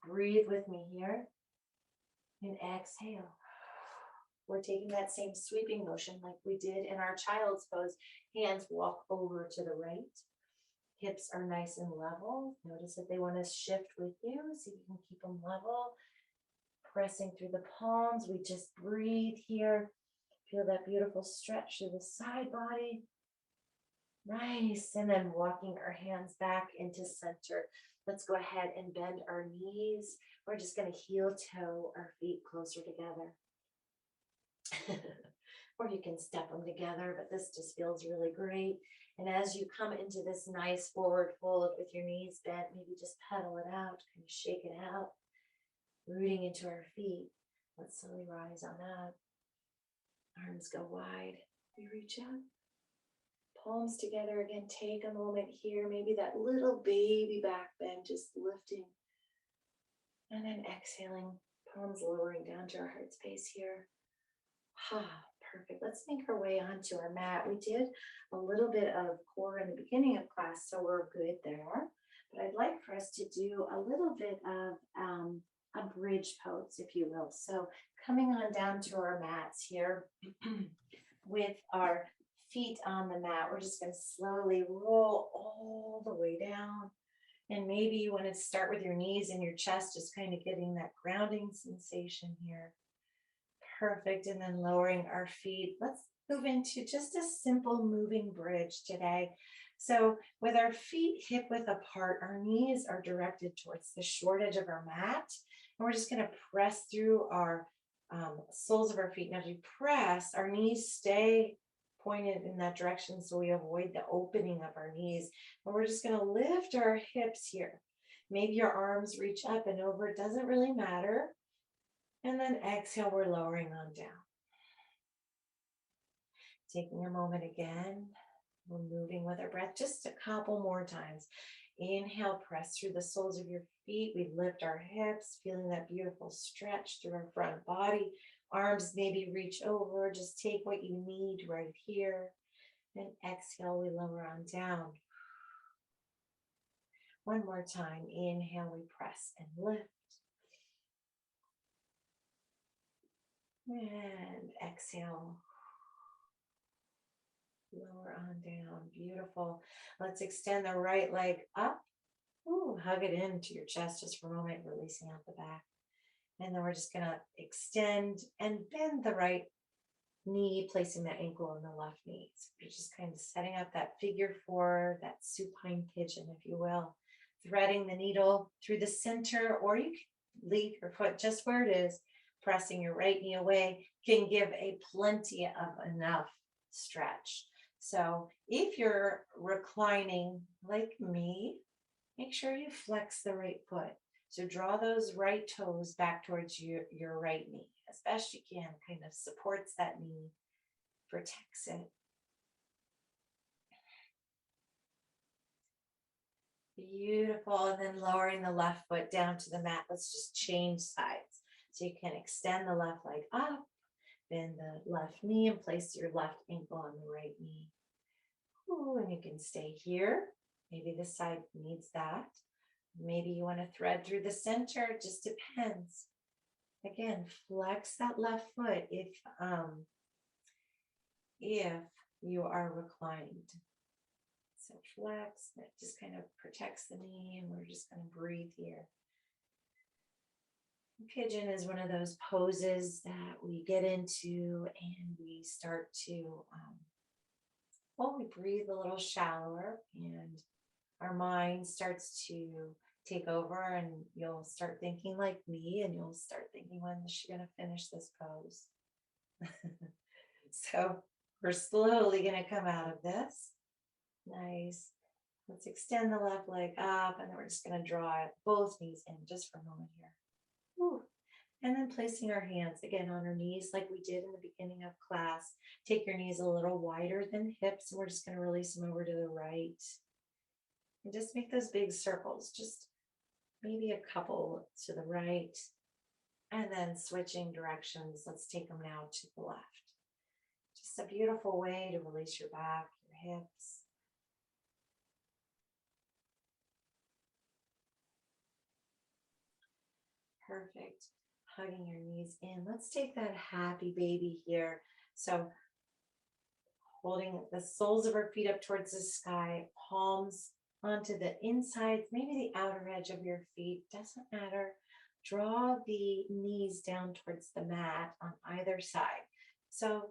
Breathe with me here. And exhale. We're taking that same sweeping motion like we did in our child's pose. Hands walk over to the right. Hips are nice and level. Notice if they want to shift with you. See if you can keep them level. Pressing through the palms. We just breathe here. Feel that beautiful stretch through the side body. Nice. And then walking our hands back into center. Let's go ahead and bend our knees. We're just going to heel toe our feet closer together. Or you can step them together, but this just feels really great. And as you come into this nice forward fold with your knees bent, maybe just pedal it out, kind of shake it out, rooting into our feet. Let's slowly rise on up. Arms go wide. We reach out. Palms together again. Take a moment here. Maybe that little baby back bend, just lifting. And then exhaling. Palms lowering down to our heart space here. Perfect. Let's make our way onto our mat. We did a little bit of core in the beginning of class, so we're good there. But I'd like for us to do a little bit of a bridge pose, if you will. So coming on down to our mats here with our feet on the mat, we're just going to slowly roll all the way down. And maybe you want to start with your knees and your chest, just kind of getting that grounding sensation here. Perfect. And then lowering our feet. Let's move into just a simple moving bridge today. So with our feet hip width apart, our knees are directed towards the short edge of our mat. And we're just going to press through our soles of our feet. Now as we press, our knees stay pointed in that direction so we avoid the opening of our knees. And we're just going to lift our hips here. Maybe your arms reach up and over. It doesn't really matter. And then exhale, we're lowering on down. Taking a moment again. We're moving with our breath just a couple more times. Inhale, press through the soles of your feet. We lift our hips, feeling that beautiful stretch through our front body. Arms maybe reach over. Just take what you need right here. And exhale, we lower on down. One more time. Inhale, we press and lift. And exhale. Lower on down. Beautiful. Let's extend the right leg up. Ooh, hug it into your chest just for a moment, releasing out the back. And then we're just going to extend and bend the right knee, placing the ankle on the left knee. So you're just kind of setting up that figure four, that supine pigeon, if you will. Threading the needle through the center, or you can leave your foot just where it is. Pressing your right knee away can give a plenty of enough stretch. So if you're reclining like me, make sure you flex the right foot. So draw those right toes back towards your right knee as best you can, kind of supports that knee, protects it. Beautiful. And then lowering the left foot down to the mat. Let's just change sides. So you can extend the left leg up, bend the left knee, and place your left ankle on the right knee. Ooh, and you can stay here. Maybe this side needs that. Maybe you want to thread through the center. It just depends. Again, flex that left foot if you are reclined. So flex, that just kind of protects the knee, and we're just going to breathe here. Pigeon is one of those poses that we get into and we start to, we breathe a little shallower and our mind starts to take over, and you'll start thinking like me, and you'll start thinking, when is she going to finish this pose? So we're slowly going to come out of this. Nice. Let's extend the left leg up, and then we're just going to draw both knees in just for a moment here. Ooh. And then placing our hands again on our knees like we did in the beginning of class. Take your knees a little wider than hips, and we're just going to release them over to the right. And just make those big circles, just maybe a couple to the right. And then switching directions, let's take them now to the left. Just a beautiful way to release your back, your hips. Perfect. Hugging your knees in. Let's take that happy baby here. So holding the soles of our feet up towards the sky, palms onto the inside, maybe the outer edge of your feet, doesn't matter. Draw the knees down towards the mat on either side. So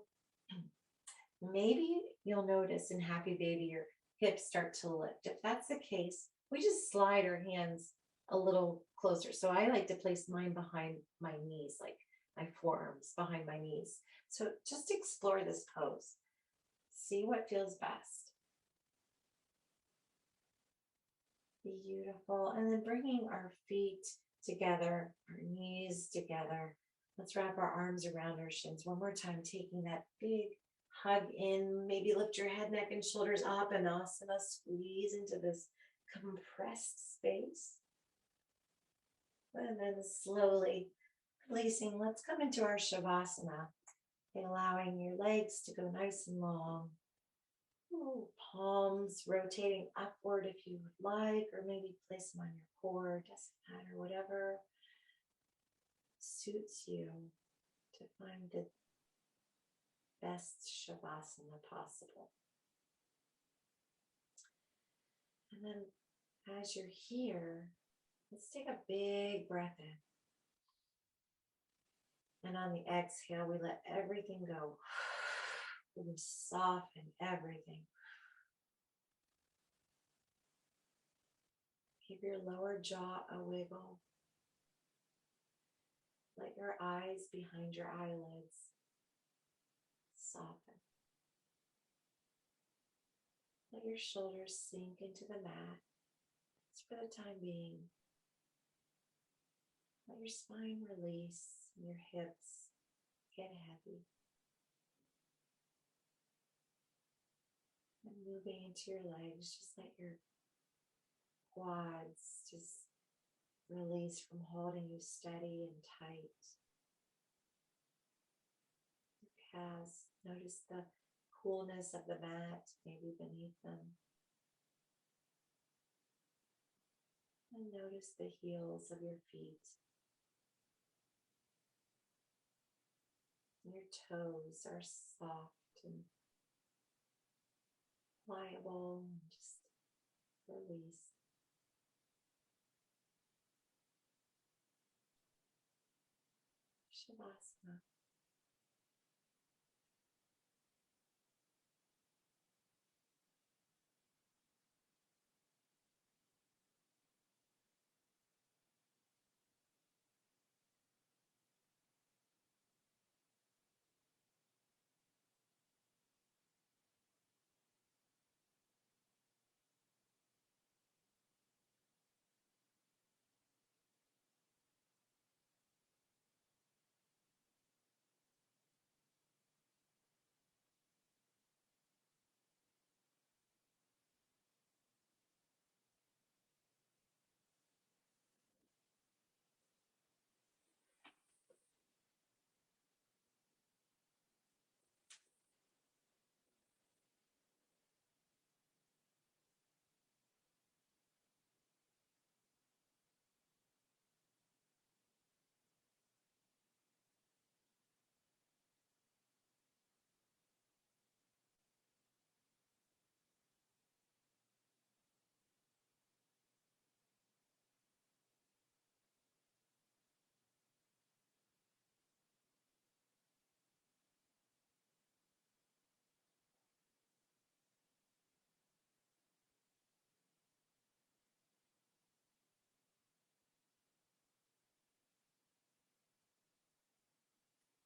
Maybe you'll notice in Happy Baby your hips start to lift. If that's the case, we just slide our hands a little closer. So I like to place mine behind my knees, like my forearms behind my knees. So just explore this pose. See what feels best. Beautiful. And then bringing our feet together, our knees together. Let's wrap our arms around our shins. One more time, taking that big hug in. Maybe lift your head, neck, and shoulders up and asana. Squeeze into this compressed space. And then slowly releasing. Let's come into our Shavasana. Allowing your legs to go nice and long. Ooh, palms rotating upward if you would like, or maybe place them on your core, doesn't matter, whatever suits you to find the best Shavasana possible. And then as you're here, let's take a big breath in. And on the exhale, we let everything go. We soften everything. Give your lower jaw a wiggle. Let your eyes behind your eyelids soften. Let your shoulders sink into the mat just for the time being. Let your spine release and your hips get heavy. And moving into your legs, just let your quads just release from holding you steady and tight. Your calves, notice the coolness of the mat maybe beneath them. And notice the heels of your feet. Your toes are soft and pliable, and just release. Shavasana.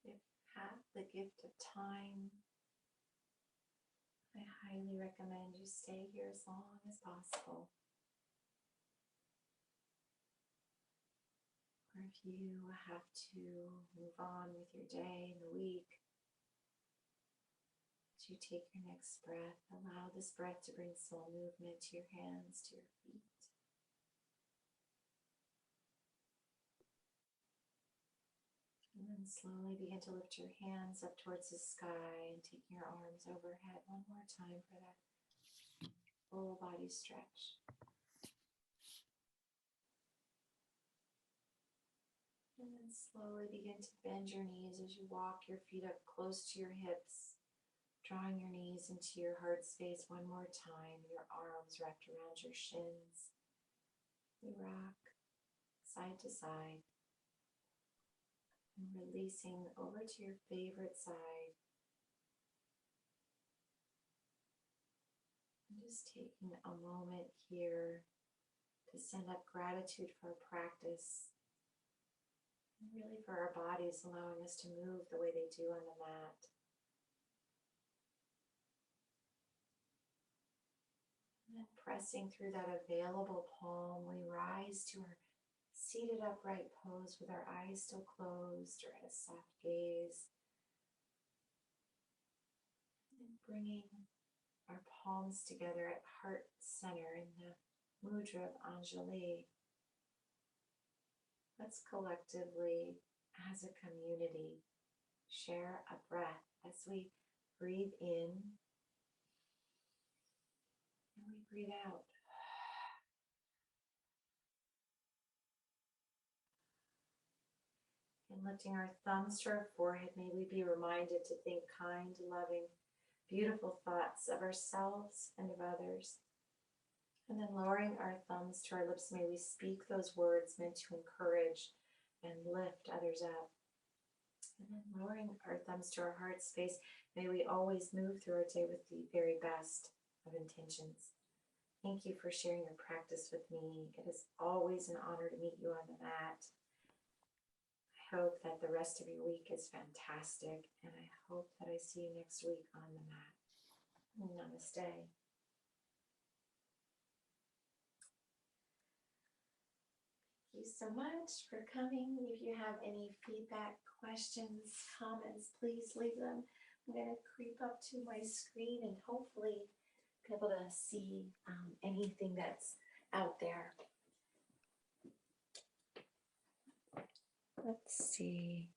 If you have the gift of time, I highly recommend you stay here as long as possible. Or if you have to move on with your day and the week, as you take your next breath, allow this breath to bring some movement to your hands, to your feet. And then slowly begin to lift your hands up towards the sky and take your arms overhead one more time for that full body stretch. And then slowly begin to bend your knees as you walk your feet up close to your hips, drawing your knees into your heart space one more time, your arms wrapped around your shins. You rock side to side and releasing over to your favorite side. I'm just taking a moment here to send up gratitude for our practice, and really for our bodies allowing us to move the way they do on the mat. And then pressing through that available palm, we rise to our seated upright pose with our eyes still closed or at a soft gaze. And bringing our palms together at heart center in the mudra of Anjali. Let's collectively, as a community, share a breath as we breathe in and we breathe out. And lifting our thumbs to our forehead, may we be reminded to think kind, loving, beautiful thoughts of ourselves and of others. And then lowering our thumbs to our lips, may we speak those words meant to encourage and lift others up. And then lowering our thumbs to our heart space, may we always move through our day with the very best of intentions. Thank you for sharing your practice with me. It is always an honor to meet you on the mat. I hope that the rest of your week is fantastic, and I hope that I see you next week on the mat. Namaste. Thank you so much for coming. If you have any feedback, questions, comments, please leave them. I'm going to creep up to my screen and hopefully be able to see anything that's out there. Let's see.